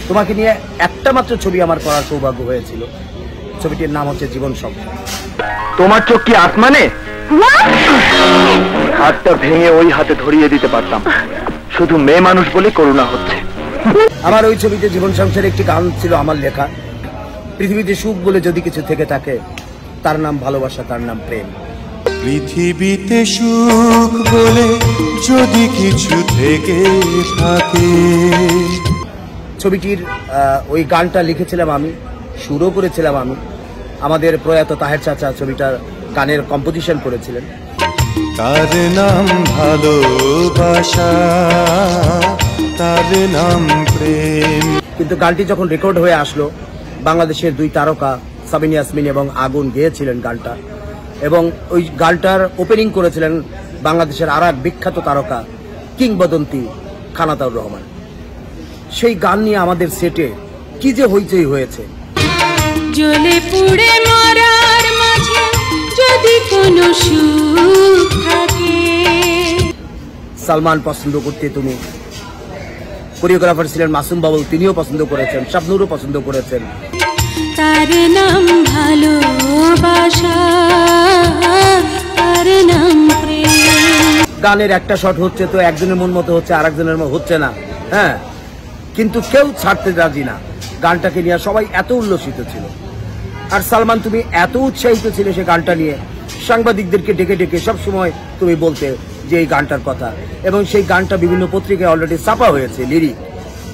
তোমাকে নিয়ে একটা মাত্র ছবি আমার করার সৌভাগ্য হয়েছিল। ছবিটির নাম হচ্ছে জীবন সংসার। তোমার চোখ কি আসমানে? হাতটা ভেঙে ওই হাতে ধরিয়ে দিতে পারতাম, শুধু মেয়ে মানুষ বলে করুণা হচ্ছে। আমার ওই ছবিতে জীবন সংসারে একটি গান ছিল আমার লেখা। পৃথিবীতে সুখ বলে যদি কিছু থেকে থাকে, তার নাম ভালোবাসা, তার নাম প্রেম। পৃথিবীতে সুখ বলে যদি কিছু থেকে থাকে। ছবিটির ওই গানটা লিখেছিলাম আমি, সুরও করেছিলাম আমি। আমাদের প্রয়াত তাহের চাচা ছবিটার গানের কম্পোজিশন করেছিলেন। তার নাম ভালোবাসা, তার নাম প্রেম। কিন্তু গানটি যখন রেকর্ড হয়ে আসলো, বাংলাদেশের দুই তারকা সাবিন ইয়াসমিন এবং আগুন গেয়েছিলেন গানটা, এবং ওই গানটার ওপেনিং করেছিলেন বাংলাদেশের আর এক বিখ্যাত তারকা কিংবদন্তি খানাতাউর রহমান। সেই গান নিয়ে আমাদের সেটে কি যে হইচই হয়েছে। জ্বলে পুড়ে মরার মাঝে যদি কোনো সুখ থাকে। সালমান পছন্দ করতে তুমি, কোরিওগ্রাফার ছিলেন মাসুম বাবুল, তিনিও পছন্দ করেছেন, শাবনুরও পছন্দ করেছেন। তার নাম ভালোবাসা, তার নাম প্রেম। গানের একটা শট হচ্ছে তো একজনের মন মতো হচ্ছে, আর একজনের মতো হচ্ছে না। হ্যাঁ, কিন্তু কেউ ছাড়তে রাজি না। গানটাকে নিয়ে সবাই এত উল্লসিত ছিল। আর সালমান, তুমি এত উৎসাহিত ছিলে সে গানটা নিয়ে, সাংবাদিকদেরকে ডেকে ডেকে সবসময় তুমি বলতে যে এই গানটার কথা, এবং সেই গানটা বিভিন্ন পত্রিকায় অলরেডি ছাপা হয়েছে লিরিক।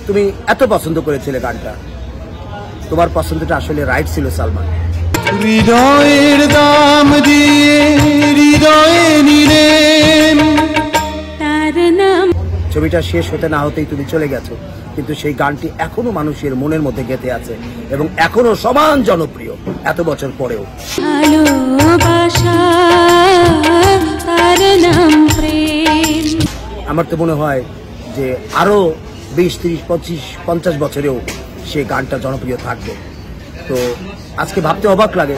তুমি এত পছন্দ করেছিলে গানটা। তোমার পছন্দটা আসলে রাইট ছিল সালমান। হৃদয়ের দাম দিয়ে হৃদয়ে নিলেন তার নাম। ছবিটা শেষ হতে না হতেই তুমি চলে গেছো, কিন্তু সেই গানটি এখনো মানুষের মনের মধ্যে গেঁথে আছে এবং এখনো সমান জনপ্রিয় এত বছর পরেও। ভালোবাসা, তার নাম প্রেম। আমার তো মনে হয় যে আরো 20, 30, 25, 50 বছরেও সেই গানটা জনপ্রিয় থাকবে। তো আজকে ভাবতে অবাক লাগে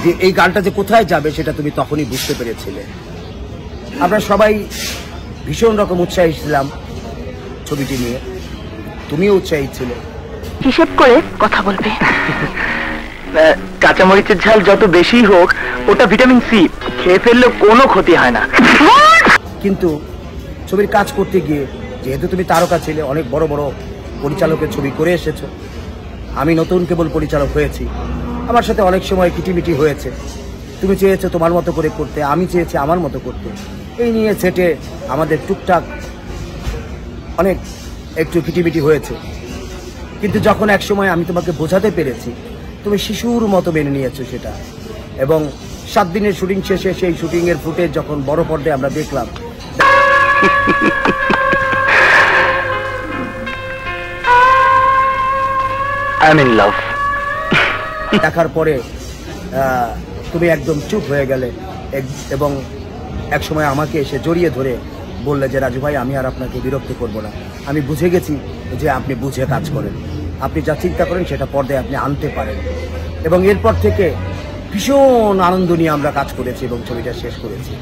যে এই গানটা যে কোথায় যাবে সেটা তুমি তখনই বুঝতে পেরেছিলে। আমরা সবাই ভীষণ রকম উৎসাহী ছিলাম ছবিটি নিয়ে, তুমিও উৎসাহী ছিলে। হিসেব করে কথা বলবে। কাঁচামরিচের ঝাল যত বেশি হোক, ওটা ভিটামিন সি, খেয়ে ফেললে কোনো ক্ষতি হয় না। কিন্তু ছবির কাজ করতে গিয়ে, যেহেতু তুমি তারকা ছিলে, অনেক বড় বড় পরিচালকের ছবি করে এসেছো, আমি নতুন কেবল পরিচালক হয়েছি, আমার সাথে অনেক সময় কিটিমিটি হয়েছে। তুমি চেয়েছো তোমার মতো করে করতে, আমি চেয়েছি আমার মতো করতে। এই নিয়ে সেটে আমাদের টুকটাক অনেক একটু কিটিমিটি হয়েছে। কিন্তু যখন এক সময় আমি তোমাকে বোঝাতে পেরেছি, তুমি শিশুর মতো মেনে নিয়েছো সেটা। এবং 7 দিনের শুটিং শেষে সেই শুটিংয়ের ফুটেজ যখন বড় পর্দায় আমরা দেখলাম, I'm in love। দেখার পরে তুমি একদম চুপ হয়ে গেলে এবং এক সময় আমাকে এসে জড়িয়ে ধরে বললে যে রাজু ভাই, আমি আর আপনাকে বিরক্ত করব না। আমি বুঝে গেছি যে আপনি বুঝে কাজ করেন, আপনি যা চিন্তা করেন সেটা পর্দায় আপনি আনতে পারেন। এবং এরপর থেকে ভীষণ আনন্দ নিয়ে আমরা কাজ করেছি এবং ছবিটা শেষ করেছি।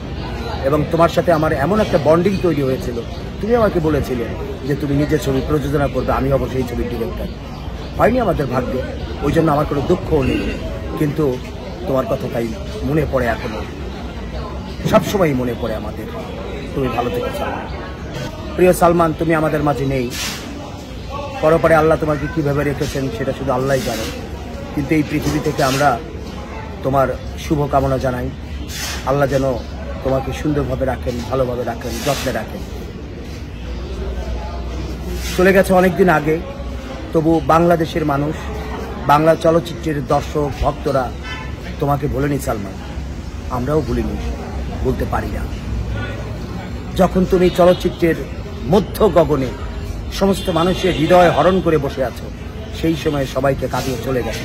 এবং তোমার সাথে আমার এমন একটা বন্ডিং তৈরি হয়েছিল, তুমি আমাকে বলেছিলে যে তুমি নিজের ছবি প্রযোজনা করবে, আমি অবশ্যই ছবির ডিরেক্টর। হয়নি আমাদের ভাগ্য, ওই জন্য আমার কোনো দুঃখও নেই, কিন্তু তোমার কথা তাই মনে পড়ে, এখনো সবসময় মনে পড়ে আমাদের। তুমি ভালো থেকো সালমান। প্রিয় সালমান, তুমি আমাদের মাঝে নেই, পরপরে আল্লাহ তোমাকে কিভাবে রেখেছেন সেটা শুধু আল্লাহই জানে। কিন্তু এই পৃথিবী থেকে আমরা তোমার শুভ কামনা জানাই। আল্লাহ যেন তোমাকে সুন্দরভাবে রাখেন, ভালোভাবে রাখেন, যত্নে রাখেন। চলে গেছে অনেকদিন আগে, তবু বাংলাদেশের মানুষ, বাংলা চলচ্চিত্রের দর্শক ভক্তরা তোমাকে ভোলেনি সালমান, আমরাও ভুলিনি, বলতে পারি না। যখন তুমি চলচ্চিত্রের মধ্য গগনে সমস্ত মানুষের হৃদয় হরণ করে বসে আছো, সেই সময় সবাইকে কাঁদিয়ে চলে গেছে।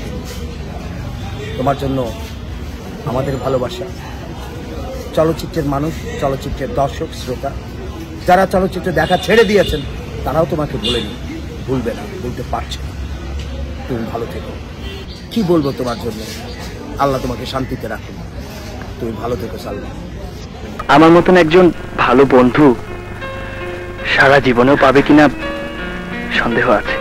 তোমার জন্য আমাদের ভালোবাসা। চলচ্চিত্রের মানুষ, চলচ্চিত্রের দর্শক শ্রোতা যারা চলচ্চিত্র দেখা ছেড়ে দিয়েছেন, তারাও তোমাকে ভুলেনি, ভুলবে না, বলতে পারছে না। তুমি ভালো থেকো। কি বলবো তোমার জন্য, আল্লাহ তোমাকে শান্তিতে রাখুন। তুমি ভালো থেকো সালমান। আমার মতন একজন ভালো বন্ধু সারা জীবনেও পাবে কিনা সন্দেহ আছে।